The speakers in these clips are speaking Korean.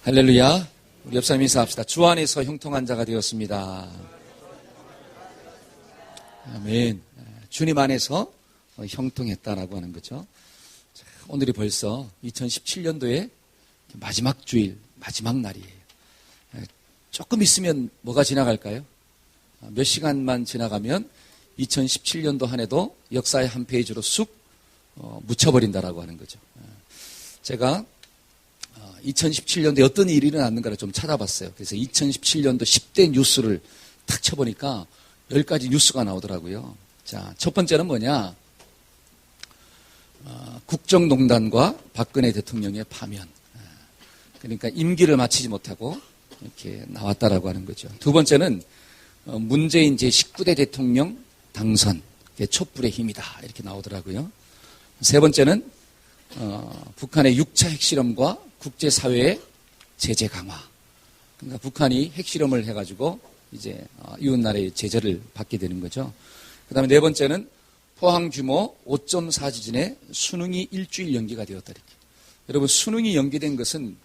할렐루야. 우리 옆 사람 인사합시다. 주 안에서 형통한 자가 되었습니다. 아멘. 주님 안에서 형통했다라고 하는 거죠. 자, 오늘이 벌써 2017년도의 마지막 주일, 마지막 날이에요. 조금 있으면 뭐가 지나갈까요? 몇 시간만 지나가면 2017년도 한 해도 역사의 한 페이지로 쑥 묻혀버린다라고 하는 거죠. 제가 2017년도에 어떤 일이 일어났는가를 좀 찾아봤어요. 그래서 2017년도 10대 뉴스를 탁 쳐보니까 10가지 뉴스가 나오더라고요. 자, 첫 번째는 뭐냐? 국정농단과 박근혜 대통령의 파면. 그러니까 임기를 마치지 못하고 이렇게 나왔다라고 하는 거죠. 두 번째는 문재인 제19대 대통령 당선, 촛불의 힘이다. 이렇게 나오더라고요. 세 번째는 북한의 6차 핵실험과 국제사회의 제재 강화. 그러니까 북한이 핵실험을 해가지고 이제 이웃나라의 제재를 받게 되는 거죠. 그 다음에 네 번째는 포항 규모 5.4 지진에 수능이 일주일 연기가 되었다. 이렇게. 여러분, 수능이 연기된 것은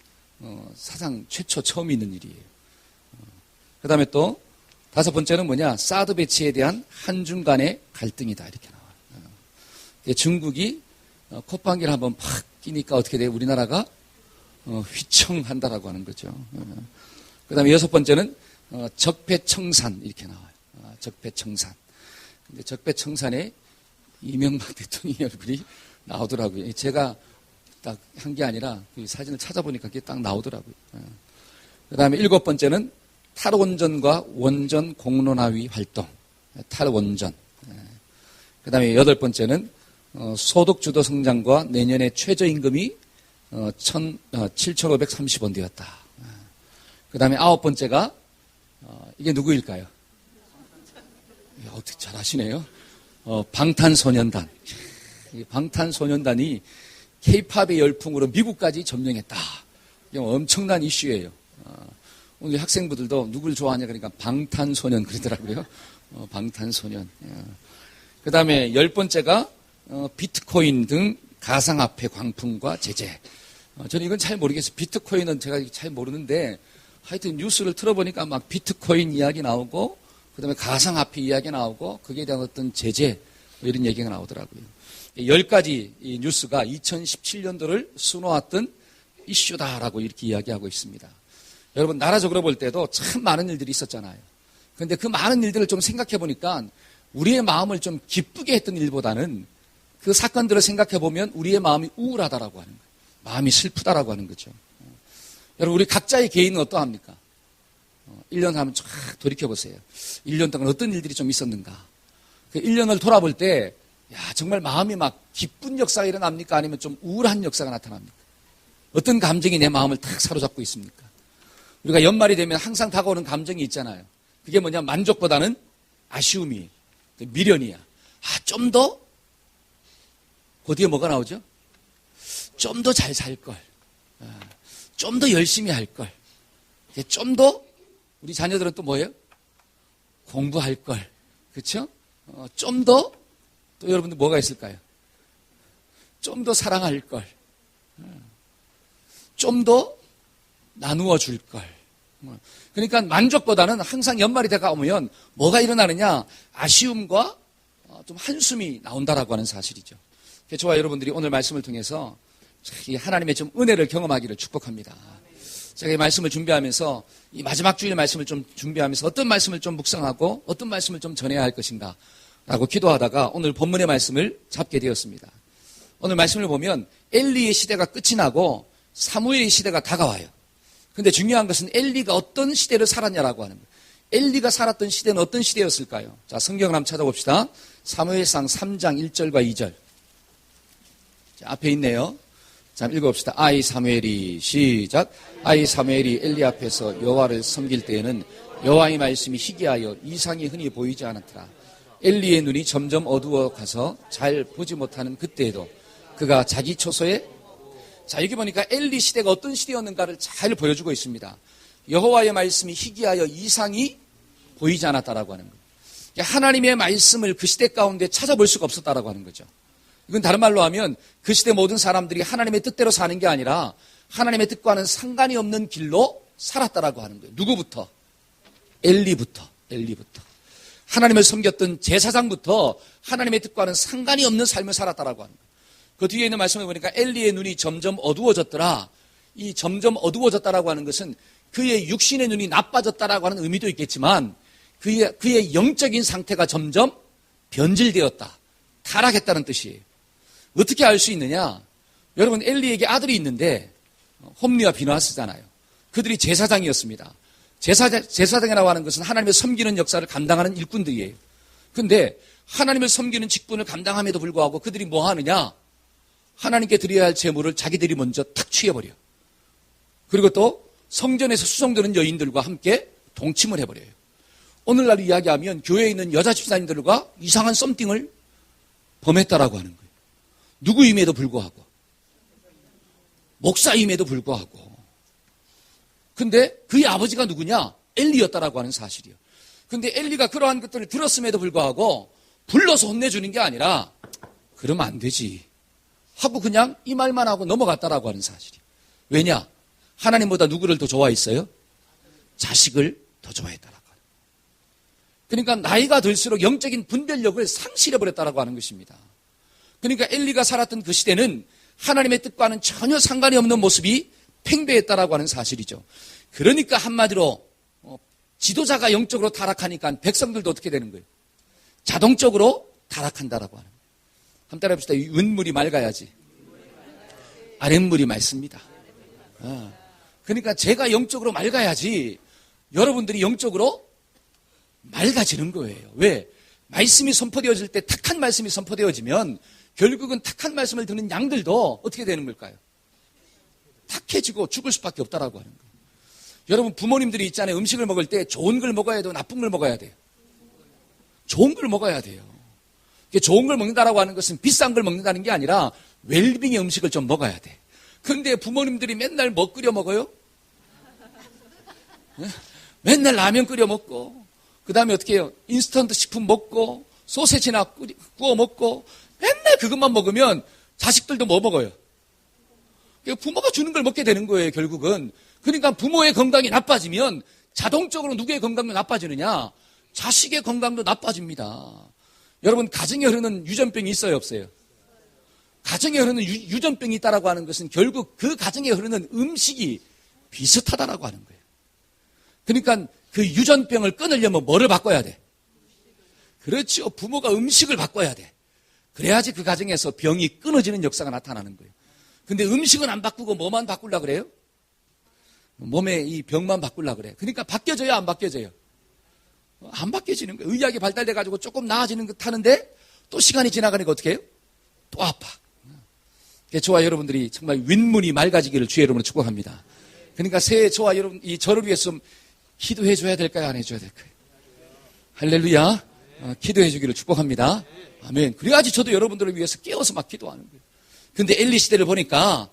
사상 최초 처음 있는 일이에요. 그 다음에 또 다섯 번째는 뭐냐? 사드 배치에 대한 한중 간의 갈등이다. 이렇게 나와요. 중국이 콧방귀를 한번 팍 끼니까 어떻게 돼요? 우리나라가 휘청한다라고 하는 거죠. 그 다음에 여섯 번째는 적폐청산 이렇게 나와요. 적폐청산. 근데 적폐청산에 이명박 대통령의 얼굴이 나오더라고요. 제가 딱 한 게 아니라 그 사진을 찾아보니까 그게 딱 나오더라고요. 그 다음에 일곱 번째는 탈원전과 원전 공론화위 활동. 탈원전. 그 다음에 여덟 번째는 소득주도 성장과 내년에 최저임금이 7,530원 되었다. 그 다음에 아홉 번째가 이게 누구일까요? 어떻게 잘 아시네요. 방탄소년단. 방탄소년단이 K-팝의 열풍으로 미국까지 점령했다. 이게 엄청난 이슈예요. 오늘 학생부들도 누굴 좋아하냐 그러니까 방탄소년 그러더라고요. 방탄소년. 그 다음에 열 번째가 비트코인 등 가상화폐 광풍과 제재. 저는 이건 잘 모르겠어요. 비트코인은 제가 잘 모르는데 하여튼 뉴스를 틀어보니까 막 비트코인 이야기 나오고 그다음에 가상화폐 이야기 나오고 거기에 대한 어떤 제재 이런 얘기가 나오더라고요. 10가지 이 뉴스가 2017년도를 수놓았던 이슈다라고 이렇게 이야기하고 있습니다. 여러분 나라적으로 볼 때도 참 많은 일들이 있었잖아요. 그런데 그 많은 일들을 좀 생각해 보니까 우리의 마음을 좀 기쁘게 했던 일보다는 그 사건들을 생각해 보면 우리의 마음이 우울하다라고 하는 거예요. 마음이 슬프다라고 하는 거죠. 여러분 우리 각자의 개인은 어떠합니까? 1년 한번 쫙 돌이켜보세요. 1년 동안 어떤 일들이 좀 있었는가. 그 1년을 돌아볼 때 정말 마음이 막 기쁜 역사가 일어납니까? 아니면 좀 우울한 역사가 나타납니까? 어떤 감정이 내 마음을 탁 사로잡고 있습니까? 우리가 연말이 되면 항상 다가오는 감정이 있잖아요. 그게 뭐냐? 만족보다는 아쉬움이에요. 미련이야. 좀 더? 그 뒤에 뭐가 나오죠? 좀 더 잘 살 걸. 좀 더 열심히 할 걸. 좀 더 우리 자녀들은 또 뭐예요? 공부할 걸. 그렇죠? 좀 더 또 여러분들 뭐가 있을까요? 좀 더 사랑할 걸. 좀 더 나누어 줄 걸. 그러니까 만족보다는 항상 연말이 돼가오면 뭐가 일어나느냐? 아쉬움과 좀 한숨이 나온다라고 하는 사실이죠. 저와 여러분들이 오늘 말씀을 통해서 하나님의 좀 은혜를 경험하기를 축복합니다. 제가 이 말씀을 준비하면서 이 마지막 주일 말씀을 좀 준비하면서 어떤 말씀을 좀 묵상하고 어떤 말씀을 좀 전해야 할 것인가 라고 기도하다가 오늘 본문의 말씀을 잡게 되었습니다. 오늘 말씀을 보면 엘리의 시대가 끝이 나고 사무엘의 시대가 다가와요. 근데 중요한 것은 엘리가 어떤 시대를 살았냐라고 하는 거예요. 엘리가 살았던 시대는 어떤 시대였을까요? 자, 성경을 한번 찾아봅시다. 사무엘상 3장 1절과 2절. 자, 앞에 있네요. 자, 읽어봅시다. 아이 사무엘이 시작. 아이 사무엘이 엘리 앞에서 여호와를 섬길 때에는 여호와의 말씀이 희귀하여 이상이 흔히 보이지 않았더라. 엘리의 눈이 점점 어두워 가서 잘 보지 못하는 그때에도 그가 자기 처소에 자, 여기 보니까 엘리 시대가 어떤 시대였는가를 잘 보여주고 있습니다. 여호와의 말씀이 희귀하여 이상이 보이지 않았다라고 하는 거예요. 하나님의 말씀을 그 시대 가운데 찾아볼 수가 없었다라고 하는 거죠. 이건 다른 말로 하면 그 시대 모든 사람들이 하나님의 뜻대로 사는 게 아니라 하나님의 뜻과는 상관이 없는 길로 살았다라고 하는 거예요. 누구부터? 엘리부터. 하나님을 섬겼던 제사장부터 하나님의 뜻과는 상관이 없는 삶을 살았다라고 하는 거예요. 그 뒤에 있는 말씀을 보니까 엘리의 눈이 점점 어두워졌더라. 이 점점 어두워졌다라고 하는 것은 그의 육신의 눈이 나빠졌다라고 하는 의미도 있겠지만 그의 영적인 상태가 점점 변질되었다. 타락했다는 뜻이에요. 어떻게 알 수 있느냐? 여러분, 엘리에게 아들이 있는데 홈리와 비느하스잖아요. 그들이 제사장이었습니다. 제사장이라고 하는 것은 하나님을 섬기는 역사를 감당하는 일꾼들이에요. 그런데 하나님을 섬기는 직분을 감당함에도 불구하고 그들이 뭐 하느냐? 하나님께 드려야 할 제물을 자기들이 먼저 탁 취해버려. 그리고 또 성전에서 수송되는 여인들과 함께 동침을 해버려요. 오늘날 이야기하면 교회에 있는 여자 집사님들과 이상한 썸띵을 범했다라고 하는 거예요. 누구임에도 불구하고. 목사임에도 불구하고. 근데 그의 아버지가 누구냐? 엘리였다라고 하는 사실이요. 근데 엘리가 그러한 것들을 들었음에도 불구하고 불러서 혼내주는 게 아니라 그러면 안 되지 하고 그냥 이 말만 하고 넘어갔다라고 하는 사실이요. 왜냐? 하나님보다 누구를 더 좋아했어요? 자식을 더 좋아했다라고 하는. 그러니까 나이가 들수록 영적인 분별력을 상실해버렸다라고 하는 것입니다. 그러니까 엘리가 살았던 그 시대는 하나님의 뜻과는 전혀 상관이 없는 모습이 팽배했다라고 하는 사실이죠. 그러니까 한마디로 지도자가 영적으로 타락하니까 백성들도 어떻게 되는 거예요? 자동적으로 타락한다라고 하는 거예요. 한번 따라해봅시다. 윗물이 맑아야지 아랫물이 맑습니다. 그러니까 제가 영적으로 맑아야지 여러분들이 영적으로 맑아지는 거예요. 왜? 말씀이 선포되어질 때 탁한 말씀이 선포되어지면 결국은 탁한 말씀을 듣는 양들도 어떻게 되는 걸까요? 탁해지고 죽을 수밖에 없다라고 하는 거예요. 여러분, 부모님들이 있잖아요. 음식을 먹을 때 좋은 걸 먹어야 돼요? 나쁜 걸 먹어야 돼요? 좋은 걸 먹어야 돼요. 좋은 걸 먹는다라고 하는 것은 비싼 걸 먹는다는 게 아니라 웰빙의 음식을 좀 먹어야 돼. 그런데 부모님들이 맨날 뭐 끓여 먹어요? 맨날 라면 끓여 먹고 그 다음에 어떻게 해요? 인스턴트 식품 먹고 소세지나 구워 먹고 맨날 그것만 먹으면 자식들도 뭐 먹어요? 부모가 주는 걸 먹게 되는 거예요, 결국은. 그러니까 부모의 건강이 나빠지면 자동적으로 누구의 건강도 나빠지느냐? 자식의 건강도 나빠집니다. 여러분, 가정에 흐르는 유전병이 있어요, 없어요? 가정에 흐르는 유전병이 있다라고 하는 것은 결국 그 가정에 흐르는 음식이 비슷하다라고 하는 거예요. 그러니까 그 유전병을 끊으려면 뭐를 바꿔야 돼? 그렇죠. 부모가 음식을 바꿔야 돼. 그래야지 그 가정에서 병이 끊어지는 역사가 나타나는 거예요. 근데 음식은 안 바꾸고 뭐만 바꾸려고 그래요? 몸에 이 병만 바꾸려고 그래. 그러니까 바뀌어져요, 안 바뀌어져요? 안 바뀌어지는 거예요. 의학이 발달돼가지고 조금 나아지는 것 하는데 또 시간이 지나가니까 어떻게 해요? 또 아파. 저와 여러분들이 정말 윗문이 맑아지기를 주의 이름으로 축복합니다. 그러니까 새해 저와 여러분, 저를 위해서 좀 기도해 줘야 될까요? 안 해줘야 될까요? 할렐루야. 기도해 주기를 축복합니다. 아멘. 그래야지 저도 여러분들을 위해서 깨워서 막 기도하는 거예요. 근데 엘리 시대를 보니까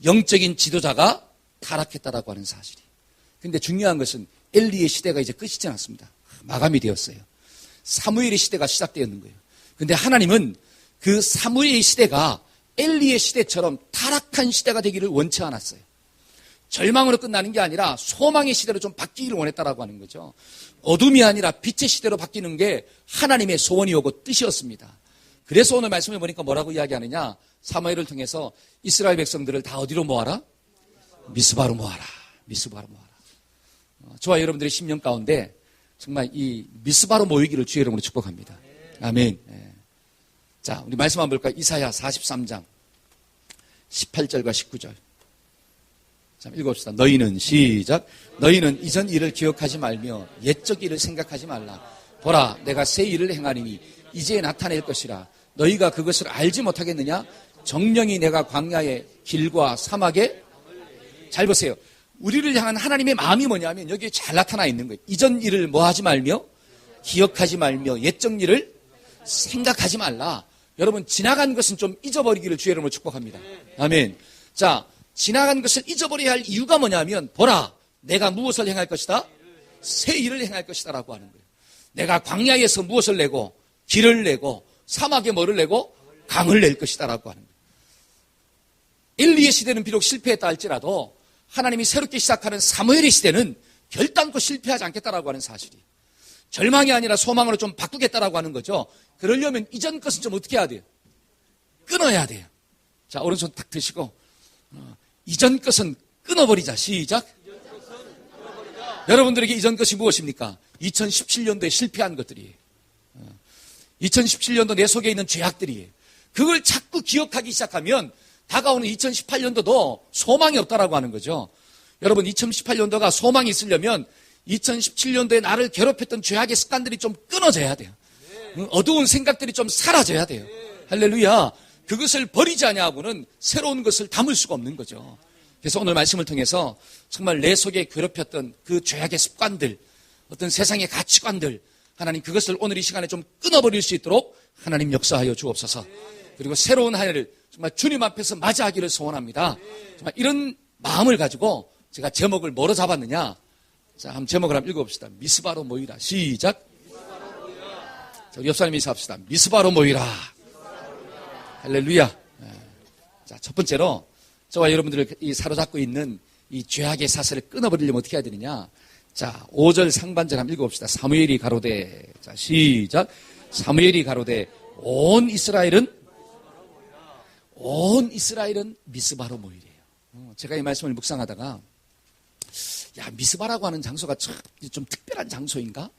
영적인 지도자가 타락했다라고 하는 사실이. 근데 중요한 것은 엘리의 시대가 이제 끝이지 않았습니다. 마감이 되었어요. 사무엘의 시대가 시작되었는 거예요. 근데 하나님은 그 사무엘의 시대가 엘리의 시대처럼 타락한 시대가 되기를 원치 않았어요. 절망으로 끝나는 게 아니라 소망의 시대로 좀 바뀌기를 원했다라고 하는 거죠. 어둠이 아니라 빛의 시대로 바뀌는 게 하나님의 소원이었고 뜻이었습니다. 그래서 오늘 말씀해 보니까 뭐라고 이야기하느냐? 사무엘을 통해서 이스라엘 백성들을 다 어디로 모아라? 미스바로 모아라. 미스바로 모아라. 저와 여러분들의 10년 가운데 정말 이 미스바로 모이기를 주의 이름으로 축복합니다. 아멘. 자, 우리 말씀 한번 볼까요? 이사야 43장 18절과 19절. 자, 읽어봅시다. 너희는 시작. 너희는 이전 일을 기억하지 말며 옛적 일을 생각하지 말라. 보라, 내가 새 일을 행하리니 이제 나타낼 것이라. 너희가 그것을 알지 못하겠느냐? 정령이 내가 광야의 길과 사막에. 잘 보세요. 우리를 향한 하나님의 마음이 뭐냐면 여기에 잘 나타나 있는 거예요. 이전 일을 뭐 하지 말며 기억하지 말며 옛적 일을 생각하지 말라. 여러분, 지나간 것은 좀 잊어버리기를 주의 이름으로 축복합니다. 아멘. 자, 지나간 것을 잊어버려야 할 이유가 뭐냐면 보라, 내가 무엇을 행할 것이다? 새 일을 행할 것이다 라고 하는 거예요. 내가 광야에서 무엇을 내고 길을 내고 사막에 뭐를 내고 강을 낼 것이다 라고 하는 거예요. 엘리의 시대는 비록 실패했다 할지라도 하나님이 새롭게 시작하는 사무엘의 시대는 결단코 실패하지 않겠다라고 하는 사실이. 절망이 아니라 소망으로 좀 바꾸겠다라고 하는 거죠. 그러려면 이전 것은 좀 어떻게 해야 돼요? 끊어야 돼요. 자, 오른손 탁 드시고 이전 것은 끊어버리자. 시작. 여러분들에게 이전 것이 무엇입니까? 2017년도에 실패한 것들이에요. 2017년도 내 속에 있는 죄악들이에요. 그걸 자꾸 기억하기 시작하면 다가오는 2018년도도 소망이 없다라고 하는 거죠. 여러분 2018년도가 소망이 있으려면 2017년도에 나를 괴롭혔던 죄악의 습관들이 좀 끊어져야 돼요. 어두운 생각들이 좀 사라져야 돼요. 할렐루야. 그것을 버리지 않냐고는 새로운 것을 담을 수가 없는 거죠. 그래서 오늘 말씀을 통해서 정말 내 속에 괴롭혔던 그 죄악의 습관들, 어떤 세상의 가치관들, 하나님 그것을 오늘 이 시간에 좀 끊어버릴 수 있도록 하나님 역사하여 주옵소서. 그리고 새로운 한 해를 정말 주님 앞에서 맞이하기를 소원합니다. 정말 이런 마음을 가지고 제가 제목을 뭐로 잡았느냐. 자, 한번 제목을 한번 읽어봅시다. 미스바로 모이라. 시작. 자, 옆 사람이 인사합시다. 미스바로 모이라. 할렐루야. 자, 첫 번째로 저와 여러분들을 사로잡고 있는 이 죄악의 사슬을 끊어버리려면 어떻게 해야 되느냐. 자, 5절 상반절 한번 읽어봅시다. 사무엘이 가로되. 자, 시작. 사무엘이 가로되 온 이스라엘은 미스바로 모이래요. 제가 이 말씀을 묵상하다가 야, 미스바라고 하는 장소가 좀 특별한 장소인가?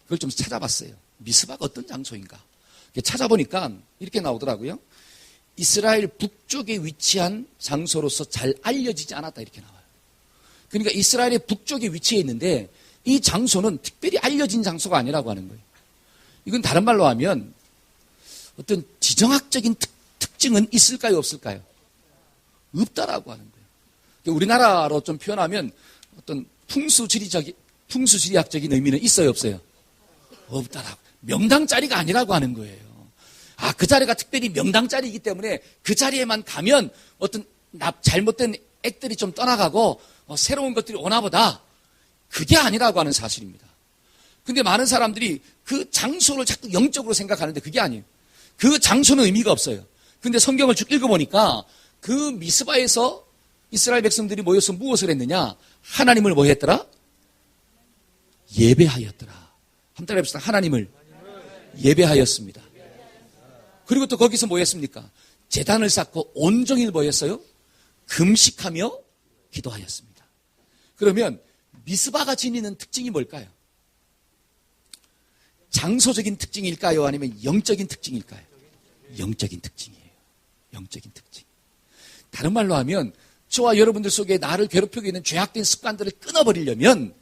그걸 좀 찾아봤어요. 미스바가 어떤 장소인가? 찾아보니까 이렇게 나오더라고요. 이스라엘 북쪽에 위치한 장소로서 잘 알려지지 않았다 이렇게 나와요. 그러니까 이스라엘의 북쪽에 위치해 있는데 이 장소는 특별히 알려진 장소가 아니라고 하는 거예요. 이건 다른 말로 하면 어떤 지정학적인 특징은 있을까요, 없을까요? 없다라고 하는 거예요. 우리나라로 좀 표현하면 어떤 풍수지리학적인 의미는 있어요, 없어요? 없다라고. 명당 자리가 아니라고 하는 거예요. 아, 그 자리가 특별히 명당 자리이기 때문에 그 자리에만 가면 어떤 잘못된 액들이 좀 떠나가고 새로운 것들이 오나 보다. 그게 아니라고 하는 사실입니다. 근데 많은 사람들이 그 장소를 자꾸 영적으로 생각하는데 그게 아니에요. 그 장소는 의미가 없어요. 근데 성경을 쭉 읽어보니까 그 미스바에서 이스라엘 백성들이 모여서 무엇을 했느냐? 하나님을 뭐 했더라? 예배하였더라. 한번 따라 해봅시다. 하나님을 예배하였습니다. 그리고 또 거기서 뭐 했습니까? 제단을 쌓고 온종일 뭐 했어요? 금식하며 기도하였습니다. 그러면 미스바가 지니는 특징이 뭘까요? 장소적인 특징일까요? 아니면 영적인 특징일까요? 영적인 특징이에요. 영적인 특징. 다른 말로 하면 저와 여러분들 속에 나를 괴롭히고 있는 죄악된 습관들을 끊어버리려면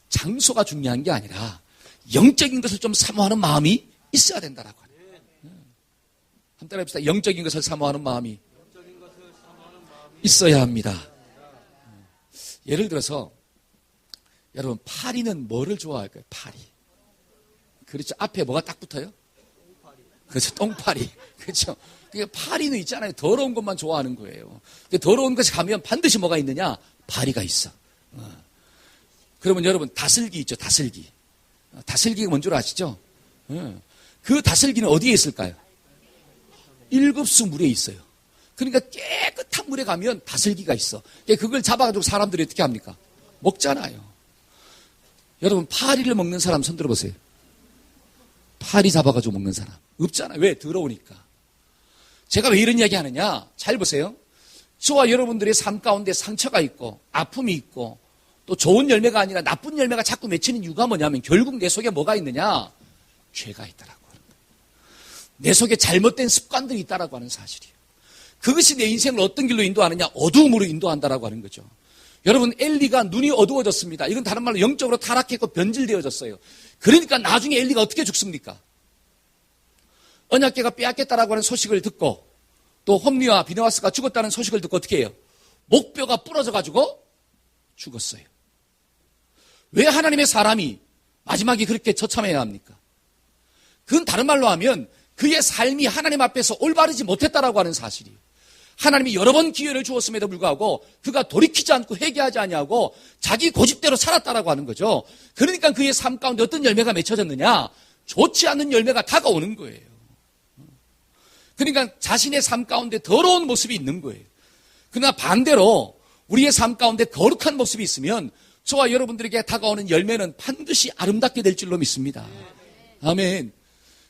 장소가 중요한 게 아니라 영적인 것을 좀 사모하는 마음이 있어야 된다라고 하네요. 한번 따라해봅시다. 영적인 것을 사모하는 마음이 있어야 합니다. 예를 들어서 여러분 파리는 뭐를 좋아할까요? 파리. 그렇죠. 앞에 뭐가 딱 붙어요? 그렇죠. 똥파리. 그렇죠. 그러니까 파리는 있잖아요. 더러운 것만 좋아하는 거예요. 더러운 것이 가면 반드시 뭐가 있느냐? 파리가 있어. 그러면 여러분 다슬기 있죠. 다슬기. 다슬기가 뭔 줄 아시죠? 그 다슬기는 어디에 있을까요? 7수 물에 있어요. 그러니까 깨끗한 물에 가면 다슬기가 있어. 그걸 잡아가지고 사람들이 어떻게 합니까? 먹잖아요. 여러분 파리를 먹는 사람 손 들어보세요. 파리 잡아가지고 먹는 사람 없잖아요. 왜? 더러우니까. 제가 왜 이런 이야기 하느냐? 잘 보세요. 저와 여러분들의 삶 가운데 상처가 있고 아픔이 있고 또 좋은 열매가 아니라 나쁜 열매가 자꾸 맺히는 이유가 뭐냐면 결국 내 속에 뭐가 있느냐? 죄가 있다라고 하는 거예요. 내 속에 잘못된 습관들이 있다라고 하는 사실이에요. 그것이 내 인생을 어떤 길로 인도하느냐? 어두움으로 인도한다라고 하는 거죠. 여러분 엘리가 눈이 어두워졌습니다. 이건 다른 말로 영적으로 타락했고 변질되어졌어요. 그러니까 나중에 엘리가 어떻게 죽습니까? 언약궤가 빼앗겼다라고 하는 소식을 듣고 또 홈리와 비느하스가 죽었다는 소식을 듣고 어떻게 해요? 목뼈가 부러져가지고 죽었어요. 왜 하나님의 사람이 마지막에 그렇게 처참해야 합니까? 그건 다른 말로 하면 그의 삶이 하나님 앞에서 올바르지 못했다라고 하는 사실이에요. 하나님이 여러 번 기회를 주었음에도 불구하고 그가 돌이키지 않고 회개하지 아니하고 자기 고집대로 살았다라고 하는 거죠. 그러니까 그의 삶 가운데 어떤 열매가 맺혀졌느냐? 좋지 않은 열매가 다가오는 거예요. 그러니까 자신의 삶 가운데 더러운 모습이 있는 거예요. 그러나 반대로 우리의 삶 가운데 거룩한 모습이 있으면 저와 여러분들에게 다가오는 열매는 반드시 아름답게 될 줄로 믿습니다. 아멘.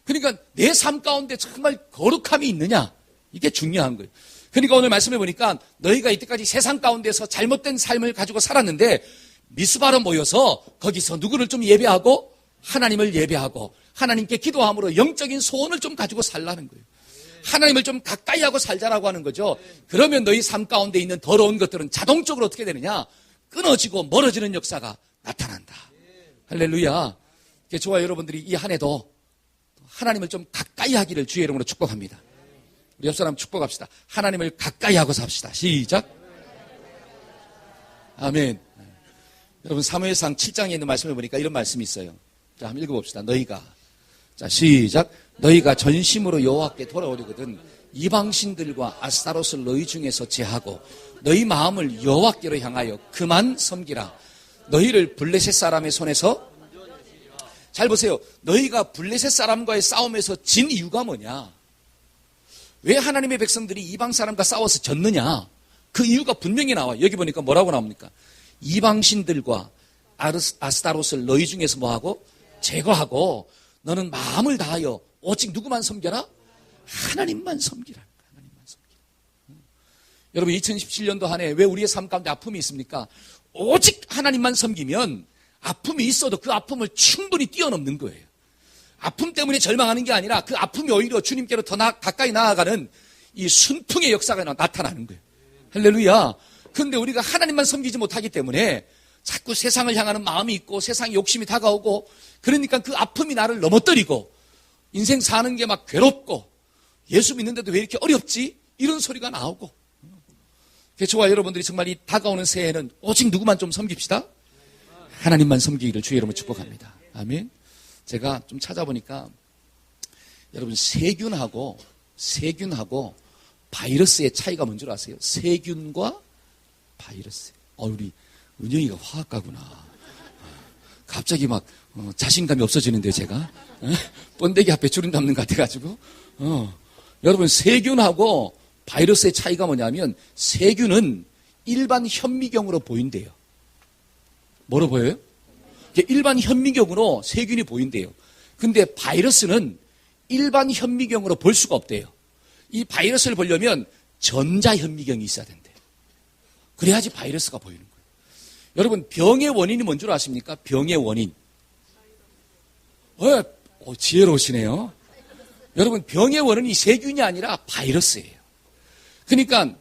그러니까 내 삶 가운데 정말 거룩함이 있느냐, 이게 중요한 거예요. 그러니까 오늘 말씀해 보니까 너희가 이때까지 세상 가운데서 잘못된 삶을 가지고 살았는데 미스바로 모여서 거기서 누구를 좀 예배하고 하나님을 예배하고 하나님께 기도함으로 영적인 소원을 좀 가지고 살라는 거예요. 하나님을 좀 가까이 하고 살자라고 하는 거죠. 그러면 너희 삶 가운데 있는 더러운 것들은 자동적으로 어떻게 되느냐? 끊어지고 멀어지는 역사가 나타난다. 할렐루야. 저와 여러분들이 이 한 해도 하나님을 좀 가까이 하기를 주의 이름으로 축복합니다. 우리 옆 사람 축복합시다. 하나님을 가까이 하고 삽시다. 시작. 아멘. 여러분 사무엘상 7장에 있는 말씀을 보니까 이런 말씀이 있어요. 자, 한번 읽어봅시다. 너희가, 자, 시작. 너희가 전심으로 여호와께 돌아오려거든 이방신들과 아스타롯을 너희 중에서 제하고 너희 마음을 여호와께로 향하여 그만 섬기라. 너희를 블레셋 사람의 손에서, 잘 보세요. 너희가 블레셋 사람과의 싸움에서 진 이유가 뭐냐? 왜 하나님의 백성들이 이방 사람과 싸워서 졌느냐? 그 이유가 분명히 나와요. 여기 보니까 뭐라고 나옵니까? 이방신들과 아스타롯을 너희 중에서 뭐하고? 제거하고 너는 마음을 다하여 오직 누구만 섬겨라? 하나님만 섬기라. 하나님만 섬기라. 여러분 2017년도 한 해 왜 우리의 삶 가운데 아픔이 있습니까? 오직 하나님만 섬기면 아픔이 있어도 그 아픔을 충분히 뛰어넘는 거예요. 아픔 때문에 절망하는 게 아니라 그 아픔이 오히려 주님께로 더 가까이 나아가는 이 순풍의 역사가 나타나는 거예요. 할렐루야. 그런데 우리가 하나님만 섬기지 못하기 때문에 자꾸 세상을 향하는 마음이 있고 세상의 욕심이 다가오고 그러니까 그 아픔이 나를 넘어뜨리고 인생 사는 게 막 괴롭고 예수 믿는데도 왜 이렇게 어렵지? 이런 소리가 나오고. 저와 여러분들이 정말 이 다가오는 새해에는 오직 누구만 좀 섬깁시다. 하나님만 섬기기를 주의 이름으로 축복합니다. 아멘. 제가 좀 찾아보니까 여러분 세균하고 바이러스의 차이가 뭔 줄 아세요? 세균과 바이러스. 우리 은영이가 화학가구나. 갑자기 막 자신감이 없어지는데요, 제가. 번데기 앞에 주름 잡는 것 같아가지고. 여러분 세균하고 바이러스의 차이가 뭐냐면 세균은 일반 현미경으로 보인대요. 뭐로 보여요? 일반 현미경으로 세균이 보인대요. 근데 바이러스는 일반 현미경으로 볼 수가 없대요. 이 바이러스를 보려면 전자 현미경이 있어야 된대요. 그래야지 바이러스가 보이는 거예요. 여러분 병의 원인이 뭔 줄 아십니까? 병의 원인. 지혜로우시네요. 여러분 병의 원인이 세균이 아니라 바이러스예요. 그러니까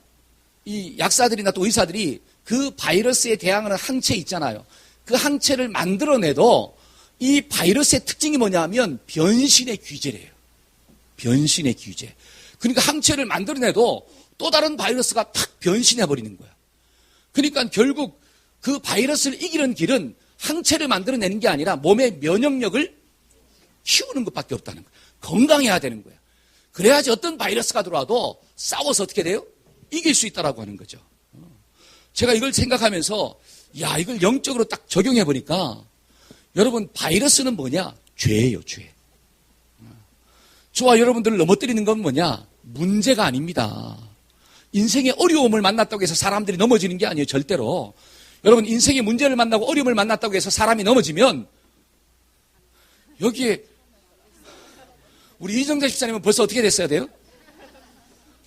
이 약사들이나 또 의사들이 그 바이러스에 대항하는 항체 있잖아요. 그 항체를 만들어내도 이 바이러스의 특징이 뭐냐면 변신의 귀재래요. 변신의 귀재. 그러니까 항체를 만들어내도 또 다른 바이러스가 탁 변신해버리는 거야. 그러니까 결국 그 바이러스를 이기는 길은 항체를 만들어내는 게 아니라 몸의 면역력을 키우는 것밖에 없다는 거야. 건강해야 되는 거야. 그래야지 어떤 바이러스가 들어와도 싸워서 어떻게 돼요? 이길 수 있다라고 하는 거죠. 제가 이걸 생각하면서 이걸 영적으로 딱 적용해 보니까 여러분 바이러스는 뭐냐? 죄예요, 죄. 저와 여러분들을 넘어뜨리는 건 뭐냐? 문제가 아닙니다. 인생의 어려움을 만났다고 해서 사람들이 넘어지는 게 아니에요, 절대로. 여러분 인생의 문제를 만나고 어려움을 만났다고 해서 사람이 넘어지면 여기에 우리 이정자 집사님은 벌써 어떻게 됐어야 돼요?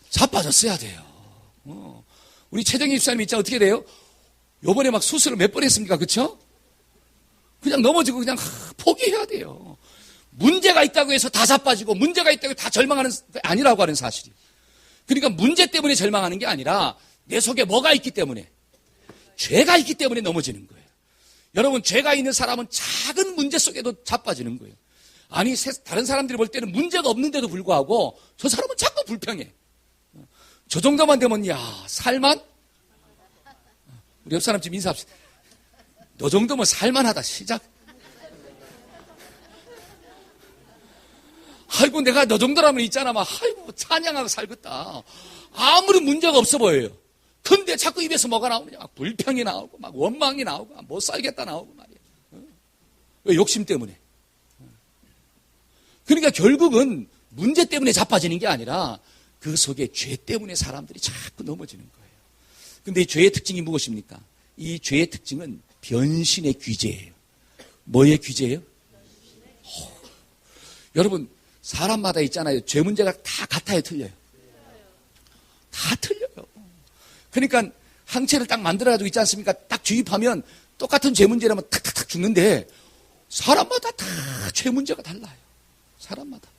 자빠졌어야 돼요. 우리 최정희 집사님 있잖아요. 어떻게 돼요? 요번에 막 수술을 몇 번 했습니까? 그쵸? 그냥 넘어지고 그냥 포기해야 돼요. 문제가 있다고 해서 다 자빠지고 문제가 있다고 다 절망하는 게 아니라고 하는 사실이. 그러니까 문제 때문에 절망하는 게 아니라 내 속에 뭐가 있기 때문에 죄가 있기 때문에 넘어지는 거예요. 여러분 죄가 있는 사람은 작은 문제 속에도 자빠지는 거예요. 아니 다른 사람들이 볼 때는 문제가 없는데도 불구하고 저 사람은 자꾸 불평해. 저 정도만 되면 살만? 우리 옆 사람 좀 인사합시다. 너 정도면 살만하다. 시작. 아이고 내가 너 정도라면 있잖아. 아이고 찬양하고 살겠다. 아무리 문제가 없어 보여요. 근데 자꾸 입에서 뭐가 나오느냐. 불평이 나오고 막 원망이 나오고 못 살겠다 나오고 말이야. 왜? 욕심 때문에. 그러니까 결국은 문제 때문에 자빠지는 게 아니라 그 속에 죄 때문에 사람들이 자꾸 넘어지는 거예요. 근데 이 죄의 특징이 무엇입니까? 이 죄의 특징은 변신의 귀재예요. 뭐의 귀재예요? 여러분, 사람마다 있잖아요. 죄 문제가 다 같아요, 틀려요? 다 틀려요. 그러니까 항체를 딱 만들어가지고 있지 않습니까? 딱 주입하면 똑같은 죄 문제라면 탁탁탁 죽는데 사람마다 다 죄 문제가 달라요. 사람마다.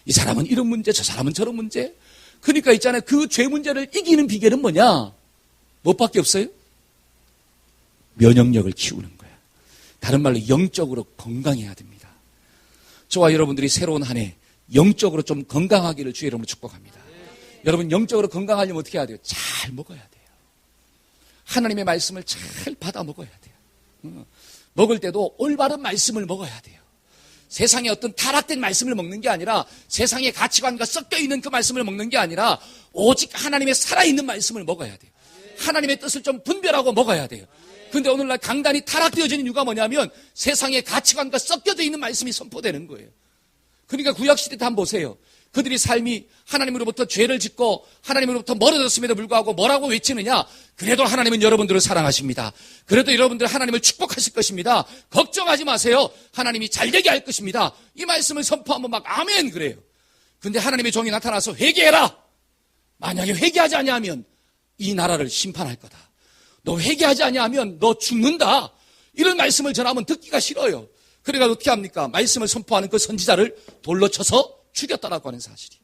이 사람은 이런 문제, 저 사람은 저런 문제. 그러니까 있잖아요. 그 죄 문제를 이기는 비결은 뭐냐? 뭐밖에 없어요? 면역력을 키우는 거야. 다른 말로 영적으로 건강해야 됩니다. 저와 여러분들이 새로운 한 해 영적으로 좀 건강하기를 주의 이름으로 축복합니다. 여러분 영적으로 건강하려면 어떻게 해야 돼요? 잘 먹어야 돼요. 하나님의 말씀을 잘 받아 먹어야 돼요. 먹을 때도 올바른 말씀을 먹어야 돼요. 세상에 어떤 타락된 말씀을 먹는 게 아니라 세상의 가치관과 섞여 있는 그 말씀을 먹는 게 아니라 오직 하나님의 살아있는 말씀을 먹어야 돼요. 하나님의 뜻을 좀 분별하고 먹어야 돼요. 근데 오늘날 강단이 타락되어지는 이유가 뭐냐면 세상의 가치관과 섞여져 있는 말씀이 선포되는 거예요. 그러니까 구약시대 때 한번 보세요. 그들이 삶이 하나님으로부터 죄를 짓고 하나님으로부터 멀어졌음에도 불구하고 뭐라고 외치느냐? 그래도 하나님은 여러분들을 사랑하십니다. 그래도 여러분들 하나님을 축복하실 것입니다. 걱정하지 마세요. 하나님이 잘되게 할 것입니다. 이 말씀을 선포하면 막 아멘 그래요. 근데 하나님의 종이 나타나서 회개해라. 만약에 회개하지 아니하면 이 나라를 심판할 거다. 너 회개하지 아니하면 너 죽는다. 이런 말씀을 전하면 듣기가 싫어요. 그래가 어떻게 합니까? 말씀을 선포하는 그 선지자를 돌로 쳐서 죽였다라고 하는 사실이.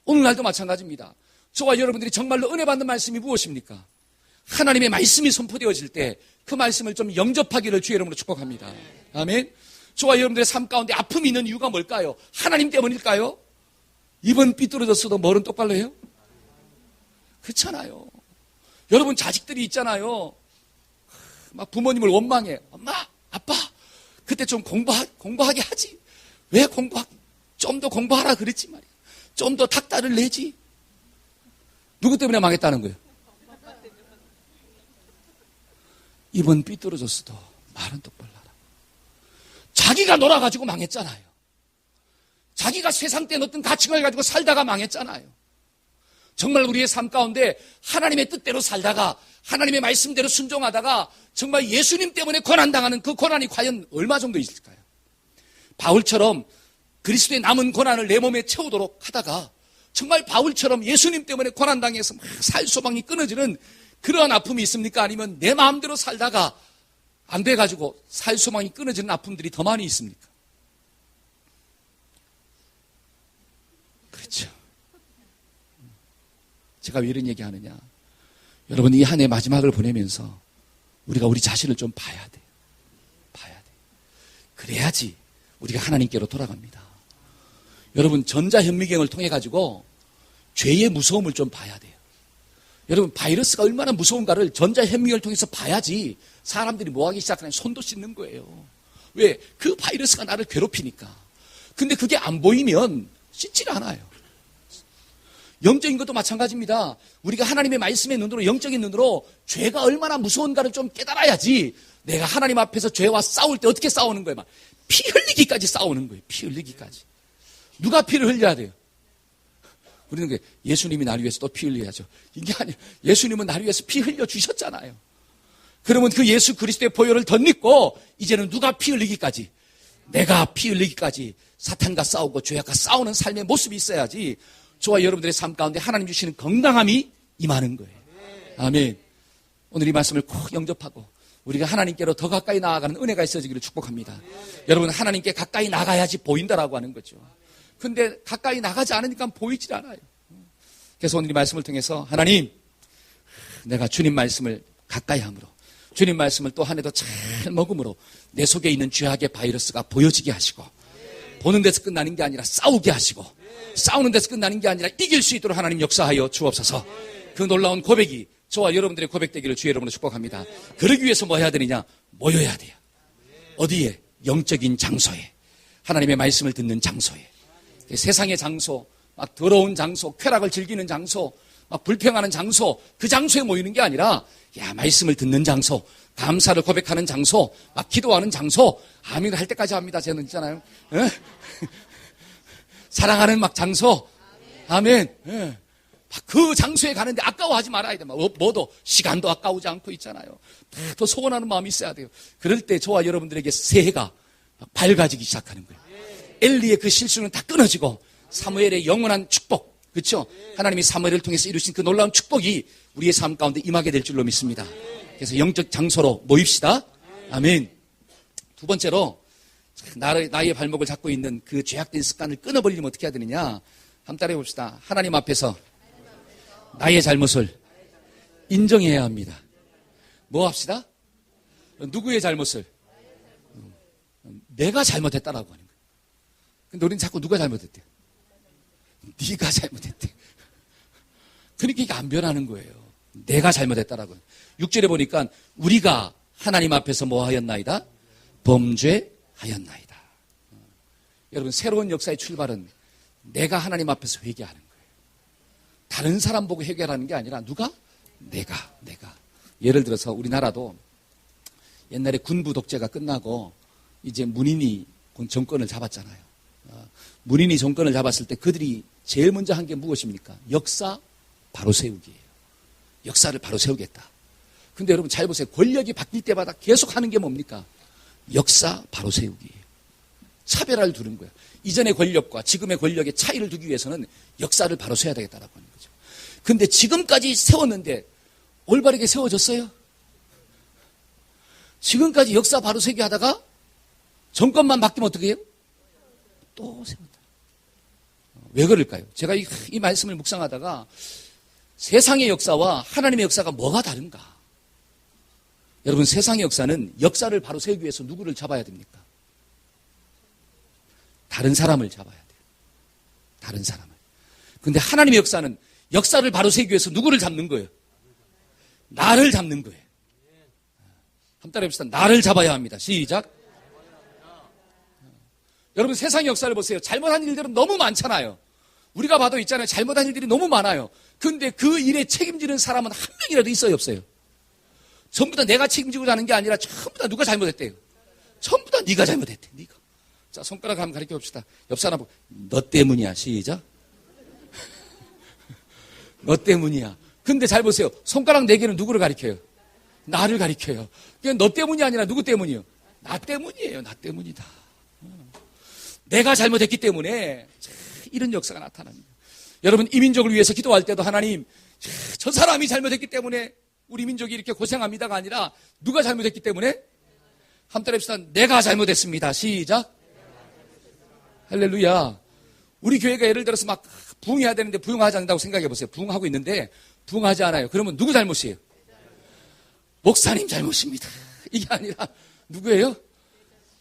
오늘날도 마찬가지입니다. 저와 여러분들이 정말로 은혜 받는 말씀이 무엇입니까? 하나님의 말씀이 선포되어질 때 그 말씀을 좀 영접하기를 주의 이름으로 축복합니다. 아멘. 저와 여러분들의 삶 가운데 아픔이 있는 이유가 뭘까요? 하나님 때문일까요? 입은 삐뚤어졌어도 머리는 똑바로 해요? 그렇잖아요. 여러분 자식들이 있잖아요. 막 부모님을 원망해. 엄마, 아빠, 그때 좀 공부하게 하지. 왜 좀 더 공부하라 그랬지 말이야. 좀 더 닥달을 내지. 누구 때문에 망했다는 거예요? 입은 삐뚤어졌어도 말은 똑바로 하라. 자기가 놀아가지고 망했잖아요. 자기가 세상 때 어떤 가치관을 가지고 살다가 망했잖아요. 정말 우리의 삶 가운데 하나님의 뜻대로 살다가 하나님의 말씀대로 순종하다가 정말 예수님 때문에 고난당하는 그 고난이 과연 얼마 정도 있을까요? 바울처럼 그리스도의 남은 고난을 내 몸에 채우도록 하다가 정말 바울처럼 예수님 때문에 고난당해서 막 살 소망이 끊어지는 그러한 아픔이 있습니까? 아니면 내 마음대로 살다가 안 돼가지고 살 소망이 끊어지는 아픔들이 더 많이 있습니까? 그렇죠. 제가 왜 이런 얘기 하느냐. 여러분 이 한 해 마지막을 보내면서 우리가 우리 자신을 좀 봐야 돼요. 봐야 돼요. 그래야지 우리가 하나님께로 돌아갑니다. 여러분 전자현미경을 통해 가지고 죄의 무서움을 좀 봐야 돼요. 여러분 바이러스가 얼마나 무서운가를 전자현미경을 통해서 봐야지 사람들이 뭐하기 시작하면 손도 씻는 거예요. 왜? 그 바이러스가 나를 괴롭히니까. 근데 그게 안 보이면 씻질 않아요. 영적인 것도 마찬가지입니다. 우리가 하나님의 말씀의 눈으로 영적인 눈으로 죄가 얼마나 무서운가를 좀 깨달아야지 내가 하나님 앞에서 죄와 싸울 때 어떻게 싸우는 거예요? 막 피 흘리기까지 싸우는 거예요. 피 흘리기까지. 누가 피를 흘려야 돼요? 우리는 예수님이 나를 위해서 또 피 흘려야죠. 이게 아니에요. 예수님은 나를 위해서 피 흘려 주셨잖아요. 그러면 그 예수 그리스도의 보혈을 덧입고 이제는 누가 피 흘리기까지, 내가 피 흘리기까지 사탄과 싸우고 죄악과 싸우는 삶의 모습이 있어야지 저와 여러분들의 삶 가운데 하나님 주시는 건강함이 임하는 거예요. 아멘. 오늘 이 말씀을 꼭 영접하고 우리가 하나님께로 더 가까이 나아가는 은혜가 있어지기를 축복합니다. 여러분 하나님께 가까이 나가야지 보인다라고 하는 거죠. 근데 가까이 나가지 않으니까 보이질 않아요. 그래서 오늘 이 말씀을 통해서 하나님, 내가 주님 말씀을 가까이 함으로 주님 말씀을 또 한 해도 잘 먹음으로 내 속에 있는 죄악의 바이러스가 보여지게 하시고 보는 데서 끝나는 게 아니라 싸우게 하시고 싸우는 데서 끝나는 게 아니라 이길 수 있도록 하나님 역사하여 주옵소서. 그 놀라운 고백이 저와 여러분들의 고백되기를 주의 이름으로 축복합니다. 그러기 위해서 뭐 해야 되느냐? 모여야 돼요. 어디에? 영적인 장소에. 하나님의 말씀을 듣는 장소에. 세상의 장소, 막 더러운 장소, 쾌락을 즐기는 장소, 막 불평하는 장소, 그 장소에 모이는 게 아니라 말씀을 듣는 장소, 감사를 고백하는 장소, 막 기도하는 장소, 아멘 할 때까지 합니다. 저는 있잖아요. 사랑하는 막 장소, 아멘. 그 장소에 가는데 아까워하지 말아야 돼. 뭐도 시간도 아까우지 않고 있잖아요. 더 소원하는 마음이 있어야 돼요. 그럴 때 저와 여러분들에게 새해가 밝아지기 시작하는 거예요. 엘리의 그 실수는 다 끊어지고 사무엘의 영원한 축복, 그렇죠? 하나님이 사무엘을 통해서 이루신 그 놀라운 축복이 우리의 삶 가운데 임하게 될 줄로 믿습니다. 그래서 영적 장소로 모입시다. 아멘. 두 번째로 나의 발목을 잡고 있는 그 죄악된 습관을 끊어버리려면 어떻게 해야 되느냐? 한번 따라해 봅시다. 하나님 앞에서 나의 잘못을 인정해야 합니다. 뭐 합시다? 누구의 잘못을? 내가 잘못했다라고 하는 거예요. 근데 우리는 자꾸 누가 잘못했대요? 네가 잘못했대. 그러니까 이게 안 변하는 거예요. 내가 잘못했다라고. 6절에 보니까 우리가 하나님 앞에서 뭐 하였나이다? 범죄하였나이다. 여러분, 새로운 역사의 출발은 내가 하나님 앞에서 회개하는 거예요. 다른 사람 보고 회개하는 게 아니라 누가? 내가. 예를 들어서 우리나라도 옛날에 군부 독재가 끝나고 이제 문인이 정권을 잡았잖아요. 문인이 정권을 잡았을 때 그들이 제일 먼저 한 게 무엇입니까? 역사 바로 세우기예요. 역사를 바로 세우겠다. 근데 여러분 잘 보세요. 권력이 바뀔 때마다 계속 하는 게 뭡니까? 역사 바로 세우기예요. 차별화를 두는 거예요. 이전의 권력과 지금의 권력의 차이를 두기 위해서는 역사를 바로 세워야 되겠다라고 하는 거죠. 근데 지금까지 세웠는데 올바르게 세워졌어요? 지금까지 역사 바로 세우기 하다가 정권만 바뀌면 어떻게 해요? 또 세운다. 왜 그럴까요? 제가 이 말씀을 묵상하다가 세상의 역사와 하나님의 역사가 뭐가 다른가? 여러분, 세상의 역사는 역사를 바로 세우기 위해서 누구를 잡아야 됩니까? 다른 사람을 잡아야 돼요. 다른 사람을. 근데 하나님의 역사는 역사를 바로 세우기 위해서 누구를 잡는 거예요? 나를 잡는 거예요. 한번 따라해 봅시다. 나를 잡아야 합니다. 시작. 여러분, 세상의 역사를 보세요. 잘못한 일들은 너무 많잖아요. 우리가 봐도 있잖아요. 잘못한 일들이 너무 많아요. 근데 그 일에 책임지는 사람은 한 명이라도 있어요, 없어요? 전부 다 내가 책임지고 하는 게 아니라 전부 다 누가 잘못했대요? 전부 다 네가 잘못했대, 네가. 자, 손가락 한번 가르쳐 봅시다. 옆 사람 보고, 너 때문이야. 시작. 너 때문이야. 근데 잘 보세요. 손가락 4개는 누구를 가리켜요? 나를 가리켜요. 그냥 너 때문이 아니라 누구 때문이요? 나 때문이에요. 나 때문이다. 내가 잘못했기 때문에 이런 역사가 나타납니다. 여러분, 이 민족을 위해서 기도할 때도 하나님, 저 사람이 잘못했기 때문에 우리 민족이 이렇게 고생합니다가 아니라 누가 잘못했기 때문에? 한번 따라합시다. 내가 잘못했습니다. 시작. 할렐루야. 우리 교회가 예를 들어서 막 부흥해야 되는데 부흥하지 않는다고 생각해 보세요. 부흥하고 있는데 부흥하지 않아요. 그러면 누구 잘못이에요? 목사님 잘못입니다. 이게 아니라 누구예요?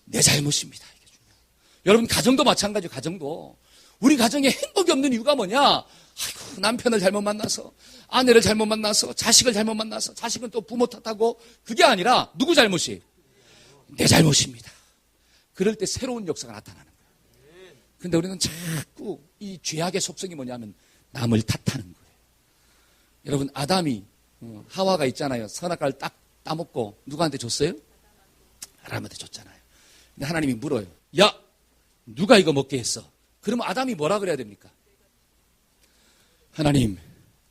내 잘못입니다. 이게 중요해요. 여러분, 가정도 마찬가지예요. 가정도. 우리 가정에 행복이 없는 이유가 뭐냐? 아이고, 남편을 잘못 만나서, 아내를 잘못 만나서, 자식을 잘못 만나서, 자식은 또 부모 탓하고, 그게 아니라 누구 잘못이에요? 내 잘못입니다. 그럴 때 새로운 역사가 나타나는 거예요. 근데 우리는 자꾸 이 죄악의 속성이 뭐냐면 남을 탓하는 거예요. 여러분, 아담이 하와가 있잖아요. 선악과를 딱 따먹고 누구한테 줬어요? 아담한테 줬잖아요. 근데 하나님이 물어요. 야, 누가 이거 먹게 했어? 그러면 아담이 뭐라 그래야 됩니까? 하나님,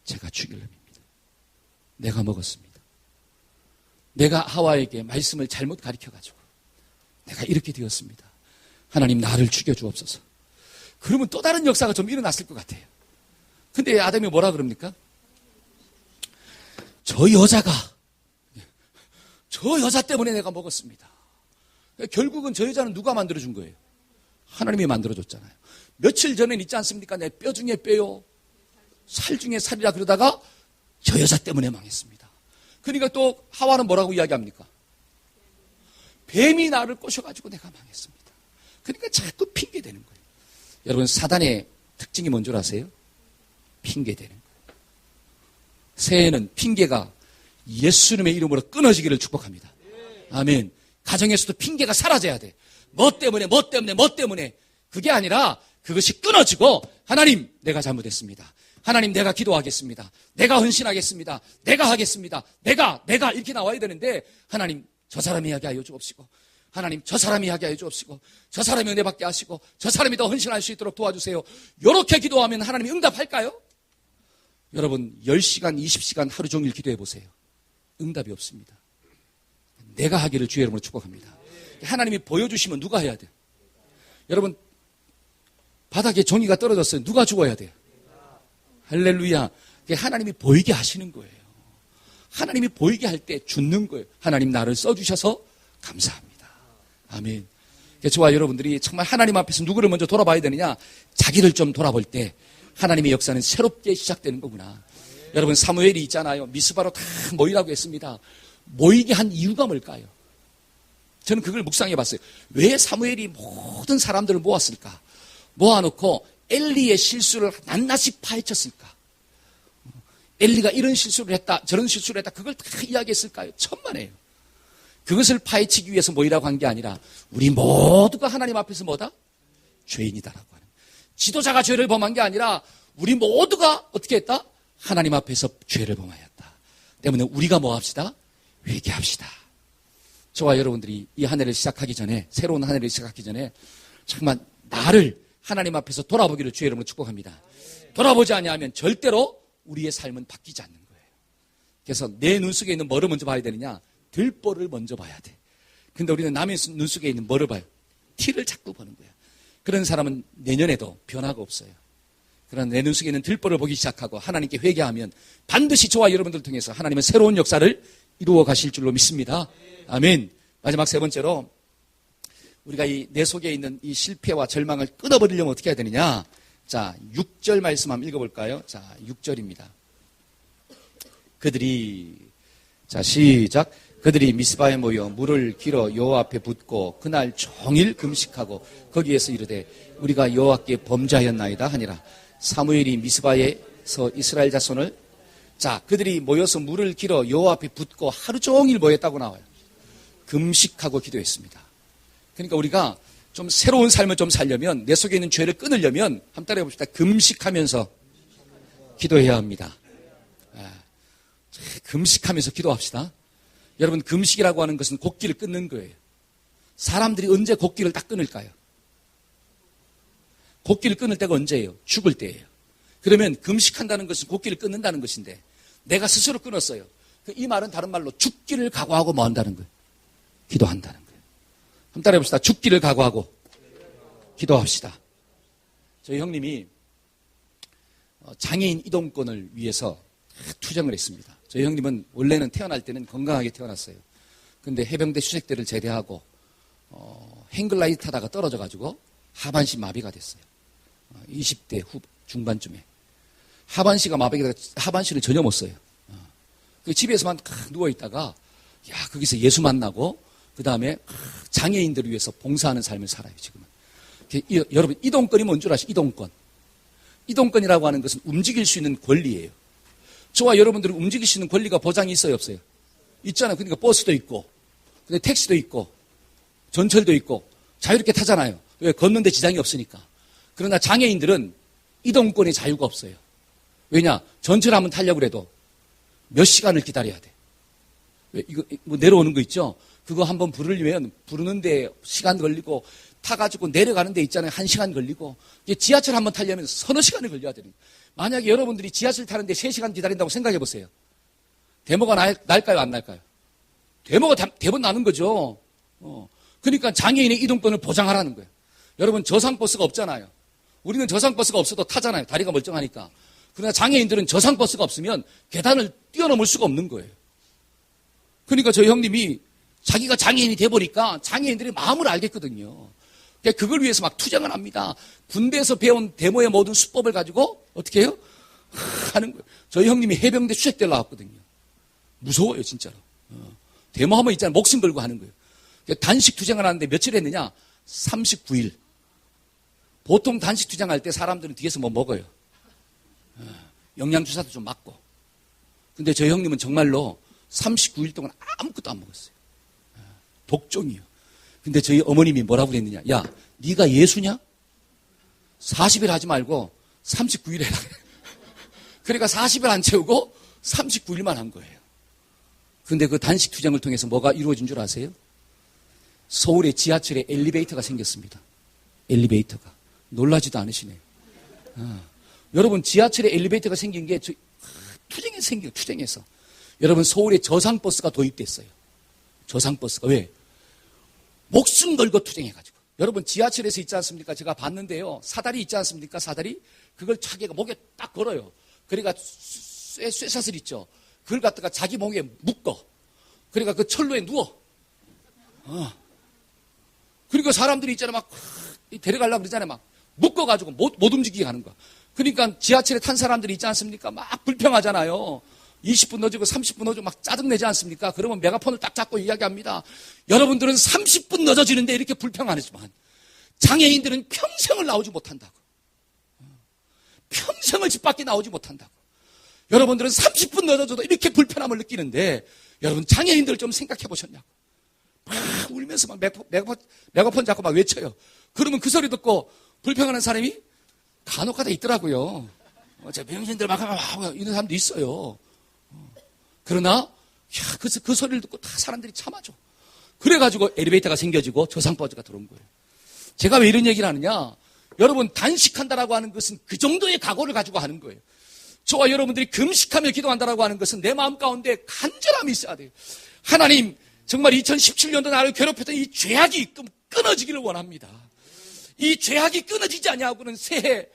제가 죽일 놈입니다. 내가 먹었습니다. 내가 하와에게 말씀을 잘못 가르쳐가지고 내가 이렇게 되었습니다. 하나님, 나를 죽여주옵소서. 그러면 또 다른 역사가 좀 일어났을 것 같아요. 근데 아담이 뭐라 그럽니까? 저 여자 때문에 내가 먹었습니다. 결국은 저 여자는 누가 만들어준 거예요? 하나님이 만들어줬잖아요. 며칠 전엔 있지 않습니까? 내 뼈 중에 뼈요, 살 중에 살이라 그러다가 저 여자 때문에 망했습니다. 그러니까 또 하와는 뭐라고 이야기합니까? 뱀이 나를 꼬셔가지고 내가 망했습니다. 그러니까 자꾸 핑계대는 거예요. 여러분, 사단의 특징이 뭔 줄 아세요? 핑계대는 거예요. 새해에는 핑계가 예수님의 이름으로 끊어지기를 축복합니다. 아멘. 가정에서도 핑계가 사라져야 돼. 뭐 때문에. 그게 아니라 그것이 끊어지고, 하나님, 내가 잘못했습니다. 하나님, 내가 기도하겠습니다. 내가 헌신하겠습니다. 내가 하겠습니다. 내가 이렇게 나와야 되는데, 하나님, 저 사람이 하게 하여 주옵시고, 하나님, 저 사람이 하게 하여 주옵시고, 저 사람이 은혜 받게 하시고, 저 사람이 더 헌신할 수 있도록 도와주세요. 이렇게 기도하면 하나님이 응답할까요? 여러분 10시간, 20시간 하루 종일 기도해 보세요. 응답이 없습니다. 내가 하기를 주의 이름으로 축복합니다. 하나님이 보여주시면 누가 해야 돼요? 여러분 바닥에 종이가 떨어졌어요. 누가 죽어야 돼요? 할렐루야. 하나님이 보이게 하시는 거예요. 하나님이 보이게 할 때 죽는 거예요. 하나님 나를 써주셔서 감사합니다. 아멘. 저와 여러분들이 정말 하나님 앞에서 누구를 먼저 돌아봐야 되느냐? 자기를 좀 돌아볼 때 하나님의 역사는 새롭게 시작되는 거구나. 여러분 사무엘이 있잖아요. 미스바로 다 모이라고 했습니다. 모이게 한 이유가 뭘까요? 저는 그걸 묵상해 봤어요. 왜 사무엘이 모든 사람들을 모았을까? 모아놓고 엘리의 실수를 낱낱이 파헤쳤을까? 엘리가 이런 실수를 했다, 저런 실수를 했다, 그걸 다 이야기했을까요? 천만에요. 그것을 파헤치기 위해서 모이라고 한 게 아니라 우리 모두가 하나님 앞에서 뭐다? 죄인이다라고 하는. 지도자가 죄를 범한 게 아니라 우리 모두가 어떻게 했다? 하나님 앞에서 죄를 범하였다. 때문에 우리가 뭐 합시다? 회개합시다. 저와 여러분들이 이 한 해를 시작하기 전에, 새로운 한 해를 시작하기 전에 정말 나를 하나님 앞에서 돌아보기를 주의 이름으로 축복합니다. 돌아보지 아니하면 절대로 우리의 삶은 바뀌지 않는 거예요. 그래서 내 눈 속에 있는 뭐를 먼저 봐야 되느냐? 들보를 먼저 봐야 돼. 근데 우리는 남의 눈 속에 있는 뭐를 봐요? 티를 자꾸 보는 거야. 그런 사람은 내년에도 변화가 없어요. 그러나 내 눈 속에 있는 들보를 보기 시작하고 하나님께 회개하면 반드시 저와 여러분들을 통해서 하나님은 새로운 역사를 이루어 가실 줄로 믿습니다. 아멘. 마지막 세 번째로 우리가 이 내 속에 있는 이 실패와 절망을 끊어버리려면 어떻게 해야 되느냐? 자, 6절 말씀 한번 읽어볼까요? 자, 6절입니다. 자, 시작. 그들이 미스바에 모여 물을 길어 여호와 앞에 붓고 그날 종일 금식하고 거기에서 이르되 우리가 여호와께 범죄하였나이다 하니라. 사무엘이 미스바에서 이스라엘 자손을 자, 그들이 모여서 물을 길어 여호와 앞에 붓고 하루 종일 모였다고 나와요. 금식하고 기도했습니다. 그러니까 우리가 좀 새로운 삶을 좀 살려면, 내 속에 있는 죄를 끊으려면 한번 따라해 봅시다. 금식하면서 기도해야 합니다. 금식하면서 기도합시다. 여러분, 금식이라고 하는 것은 곡기를 끊는 거예요. 사람들이 언제 곡기를 딱 끊을까요? 곡기를 끊을 때가 언제예요? 죽을 때예요. 그러면 금식한다는 것은 곡기를 끊는다는 것인데 내가 스스로 끊었어요. 이 말은 다른 말로 죽기를 각오하고 뭐 한다는 거예요? 기도한다는 거예요. 한번 따라해 봅시다. 죽기를 각오하고 기도합시다. 저희 형님이 장애인 이동권을 위해서 투쟁을 했습니다. 저희 형님은 원래는 태어날 때는 건강하게 태어났어요. 근데 해병대 수색대를 제대하고 행글라이드 타다가 떨어져가지고 하반신 마비가 됐어요. 20대 중반쯤에. 하반신가 마비가 돼서 하반신을 전혀 못 써요. 그 집에서만 누워있다가 거기서 예수 만나고 그 다음에 장애인들을 위해서 봉사하는 삶을 살아요. 지금은. 여러분, 이동권이 뭔 줄 아시죠? 이동권. 이동권이라고 하는 것은 움직일 수 있는 권리예요. 저와 여러분들은 움직일 수 있는 권리가 보장이 있어요, 없어요? 있잖아요. 그러니까 버스도 있고, 근데 택시도 있고, 전철도 있고, 자유롭게 타잖아요. 왜? 걷는데 지장이 없으니까. 그러나 장애인들은 이동권의 자유가 없어요. 왜냐? 전철 한번 타려고 해도 몇 시간을 기다려야 돼. 왜? 이거 뭐 내려오는 거 있죠? 그거 한번 부르려면 부르는데 시간 걸리고, 타가지고 내려가는 데 있잖아요. 1시간 걸리고, 지하철 한번 타려면 서너 시간을 걸려야 되는 거예요. 만약에 여러분들이 지하철 타는데 3시간 기다린다고 생각해 보세요. 데모가 날까요, 안 날까요? 데모가 대번 나는 거죠. 그러니까 장애인의 이동권을 보장하라는 거예요. 여러분, 저상버스가 없잖아요. 우리는 저상버스가 없어도 타잖아요. 다리가 멀쩡하니까. 그러나 장애인들은 저상버스가 없으면 계단을 뛰어넘을 수가 없는 거예요. 그러니까 저희 형님이 자기가 장애인이 돼버리니까 장애인들의 마음을 알겠거든요. 그걸 위해서 막 투쟁을 합니다. 군대에서 배운 데모의 모든 수법을 가지고 어떻게 해요? 하는 거예요. 저희 형님이 해병대 수색대 나왔거든요. 무서워요, 진짜로. 데모하면 있잖아요. 목숨 걸고 하는 거예요. 단식 투쟁을 하는데 며칠 했느냐? 39일. 보통 단식 투쟁할 때 사람들은 뒤에서 뭐 먹어요. 영양주사도 좀 맞고. 근데 저희 형님은 정말로 39일 동안 아무것도 안 먹었어요. 독종이요. 근데 저희 어머님이 뭐라고 그랬느냐? 야, 네가 예수냐? 40일 하지 말고 39일 해라. 그러니까 40일 안 채우고 39일만 한 거예요. 근데 그 단식 투쟁을 통해서 뭐가 이루어진 줄 아세요? 서울의 지하철에 엘리베이터가 생겼습니다. 엘리베이터가. 놀라지도 않으시네요. 여러분, 지하철에 엘리베이터가 생긴 게 투쟁이 생겨요. 투쟁해서. 여러분 서울에 저상버스가 도입됐어요. 저상버스가. 왜? 목숨 걸고 투쟁해가지고. 여러분 지하철에서 있지 않습니까? 제가 봤는데요. 사다리 있지 않습니까? 사다리? 그걸 자기가 목에 딱 걸어요. 그러니까 쇠사슬 있죠. 그걸 갖다가 자기 목에 묶어. 그러니까 그 철로에 누워. 그러니까 사람들이 있잖아요. 막 데려가려고 그러잖아요. 막 묶어가지고 못 움직이게 하는 거야. 그러니까 지하철에 탄 사람들이 있지 않습니까? 막 불평하잖아요. 20분 늦어지고 30분 늦어지고 막 짜증내지 않습니까? 그러면 메가폰을 딱 잡고 이야기합니다. 여러분들은 30분 늦어지는데 이렇게 불평하지만 장애인들은 평생을 나오지 못한다고. 평생을 집 밖에 나오지 못한다고. 여러분들은 30분 늦어져도 이렇게 불편함을 느끼는데 여러분 장애인들 좀 생각해 보셨냐고. 막 울면서 막 메가폰 잡고 막 외쳐요. 그러면 그 소리 듣고 불평하는 사람이 간혹가다 있더라고요. 저 병신들 막 이런 사람도 있어요. 그러나 그 소리를 듣고 다 사람들이 참아줘. 그래가지고 엘리베이터가 생겨지고 저상버스가 들어온 거예요. 제가 왜 이런 얘기를 하느냐? 여러분 단식한다라고 하는 것은 그 정도의 각오를 가지고 하는 거예요. 저와 여러분들이 금식하며 기도한다라고 하는 것은 내 마음 가운데 간절함이 있어야 돼요. 하나님 정말 2017년도 나를 괴롭혔던 이 죄악이 끊어지기를 원합니다. 이 죄악이 끊어지지 않냐고는 새해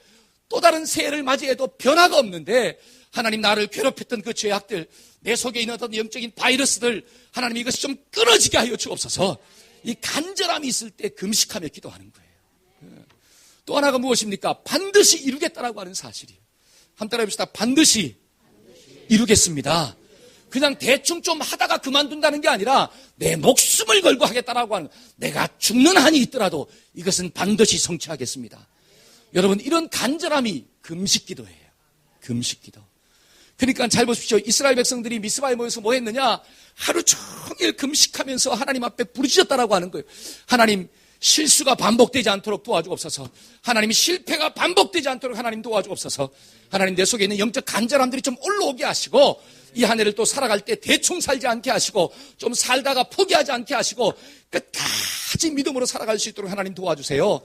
또 다른 새해를 맞이해도 변화가 없는데 하나님 나를 괴롭혔던 그 죄악들 내 속에 있는 어떤 영적인 바이러스들 하나님 이것이 좀 끊어지게 하여 주옵소서. 이 간절함이 있을 때 금식하며 기도하는 거예요. 또 하나가 무엇입니까? 반드시 이루겠다라고 하는 사실이에요. 한번 따라 해봅시다. 반드시 이루겠습니다. 그냥 대충 좀 하다가 그만둔다는 게 아니라 내 목숨을 걸고 하겠다라고 하는 내가 죽는 한이 있더라도 이것은 반드시 성취하겠습니다. 여러분 이런 간절함이 금식기도예요. 금식기도. 그러니까 잘 보십시오. 이스라엘 백성들이 미스바에 모여서 뭐 했느냐? 하루 종일 금식하면서 하나님 앞에 부르짖었다라고 하는 거예요. 하나님 실수가 반복되지 않도록 도와주옵소서. 하나님 실패가 반복되지 않도록 하나님 도와주옵소서. 하나님 내 속에 있는 영적 간절함들이 좀 올라오게 하시고 이 한 해를 또 살아갈 때 대충 살지 않게 하시고 좀 살다가 포기하지 않게 하시고 끝까지 믿음으로 살아갈 수 있도록 하나님 도와주세요.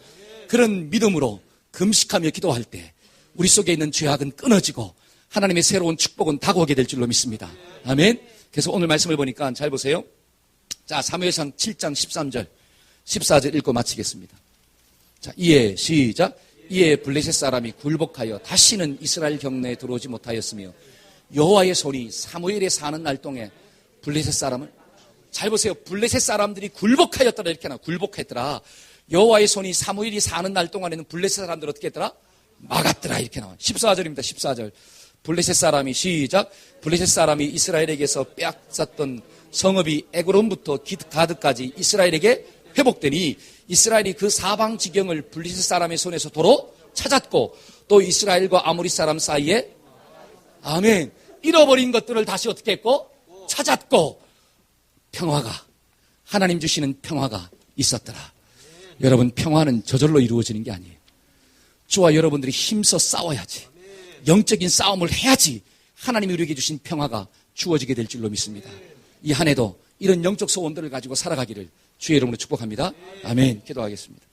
그런 믿음으로 금식하며 기도할 때 우리 속에 있는 죄악은 끊어지고 하나님의 새로운 축복은 다가오게 될 줄로 믿습니다. 아멘. 그래서 오늘 말씀을 보니까 잘 보세요. 자, 사무엘상 7장 13절 14절 읽고 마치겠습니다. 자, 이에 시작. 이에 블레셋 사람이 굴복하여 다시는 이스라엘 경내에 들어오지 못하였으며 여호와의 손이 사무엘에 사는 날 동안 블레셋 사람을 잘 보세요. 블레셋 사람들이 굴복하였더라 이렇게 나와. 굴복했더라. 여호와의 손이 사무엘이 사는 날 동안에는 블레셋 사람들 어떻게 했더라? 막았더라 이렇게 나와. 14절입니다. 14절. 블레셋 사람이 시작. 블레셋 사람이 이스라엘에게서 빼앗았던 성읍이 에그론부터 가드까지 이스라엘에게 회복되니 이스라엘이 그 사방 지경을 블레셋 사람의 손에서 도로 찾았고 또 이스라엘과 아모리 사람 사이에 아멘. 잃어버린 것들을 다시 어떻게 했고 찾았고 평화가 하나님 주시는 평화가 있었더라. 여러분 평화는 저절로 이루어지는 게 아니에요. 주와 여러분들이 힘써 싸워야지. 영적인 싸움을 해야지 하나님이 우리에게 주신 평화가 주어지게 될 줄로 믿습니다. 이 한 해도 이런 영적 소원들을 가지고 살아가기를 주의 이름으로 축복합니다. 아멘. 기도하겠습니다.